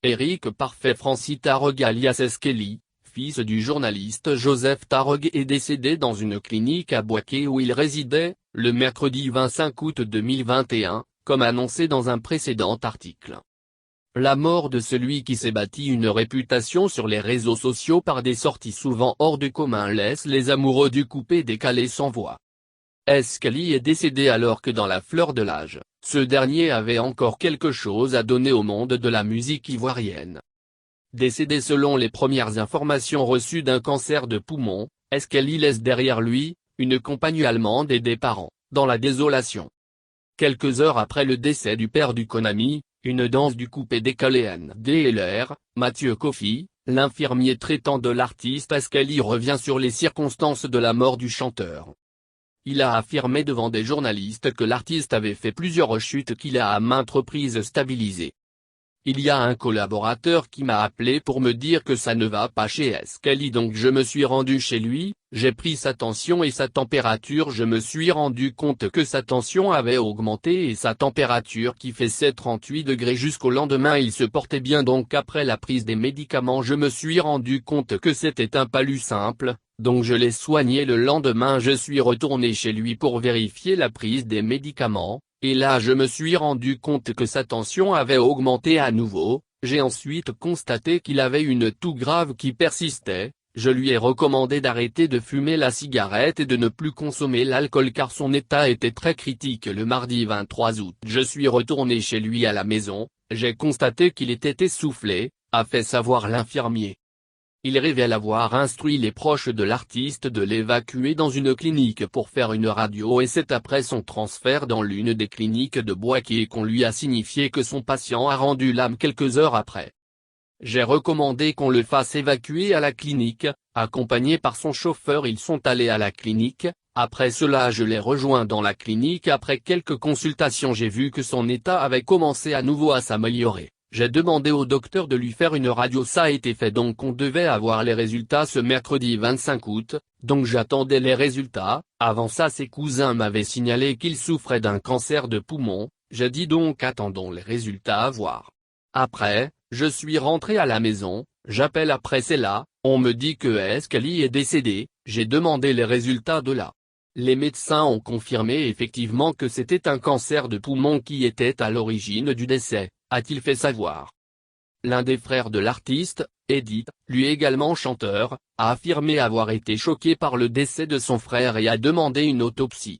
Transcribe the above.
Éric Parfait Francis Tarog alias Eskelly, fils du journaliste Joseph Tarog est décédé dans une clinique à Bouaké où il résidait, le mercredi 25 août 2021, comme annoncé dans un précédent article. La mort de celui qui s'est bâti une réputation sur les réseaux sociaux par des sorties souvent hors du commun laisse les amoureux du coupé décalé sans voix. Eskelly est décédé alors que dans la fleur de l'âge, ce dernier avait encore quelque chose à donner au monde de la musique ivoirienne. Décédé selon les premières informations reçues d'un cancer de poumon, Eskelly laisse derrière lui, une compagne allemande et des parents, dans la désolation. Quelques heures après le décès du père du Konami, une danse du coupé décalé NDLR, Mathieu Kofi, l'infirmier traitant de l'artiste Eskelly revient sur les circonstances de la mort du chanteur. Il a affirmé devant des journalistes que l'artiste avait fait plusieurs rechutes qu'il a à maintes reprises stabilisées. Il y a un collaborateur qui m'a appelé pour me dire que ça ne va pas chez Eskelly, donc je me suis rendu chez lui, j'ai pris sa tension et sa température, je me suis rendu compte que sa tension avait augmenté et sa température qui fait 7,38 degrés jusqu'au lendemain il se portait bien, donc après la prise des médicaments je me suis rendu compte que c'était un palu simple, donc je l'ai soigné le lendemain, je suis retourné chez lui pour vérifier la prise des médicaments. Et là je me suis rendu compte que sa tension avait augmenté à nouveau, j'ai ensuite constaté qu'il avait une toux grave qui persistait, je lui ai recommandé d'arrêter de fumer la cigarette et de ne plus consommer l'alcool car son état était très critique. Le mardi 23 août je suis retourné chez lui à la maison, j'ai constaté qu'il était essoufflé, a fait savoir l'infirmier. Il révèle avoir instruit les proches de l'artiste de l'évacuer dans une clinique pour faire une radio et c'est après son transfert dans l'une des cliniques de Bouaké qu'on lui a signifié que son patient a rendu l'âme quelques heures après. J'ai recommandé qu'on le fasse évacuer à la clinique, accompagné par son chauffeur ils sont allés à la clinique, après cela je l'ai rejoint dans la clinique après quelques consultations j'ai vu que son état avait commencé à nouveau à s'améliorer. J'ai demandé au docteur de lui faire une radio, ça a été fait donc on devait avoir les résultats ce mercredi 25 août, donc j'attendais les résultats, avant ça ses cousins m'avaient signalé qu'il souffrait d'un cancer de poumon, j'ai dit donc attendons les résultats à voir. Après, je suis rentré à la maison, j'appelle après c'est là, on me dit que Eskelly est décédé, j'ai demandé les résultats de là. Les médecins ont confirmé effectivement que c'était un cancer de poumon qui était à l'origine du décès, a-t-il fait savoir. L'un des frères de l'artiste, Edith, lui également chanteur, a affirmé avoir été choqué par le décès de son frère et a demandé une autopsie.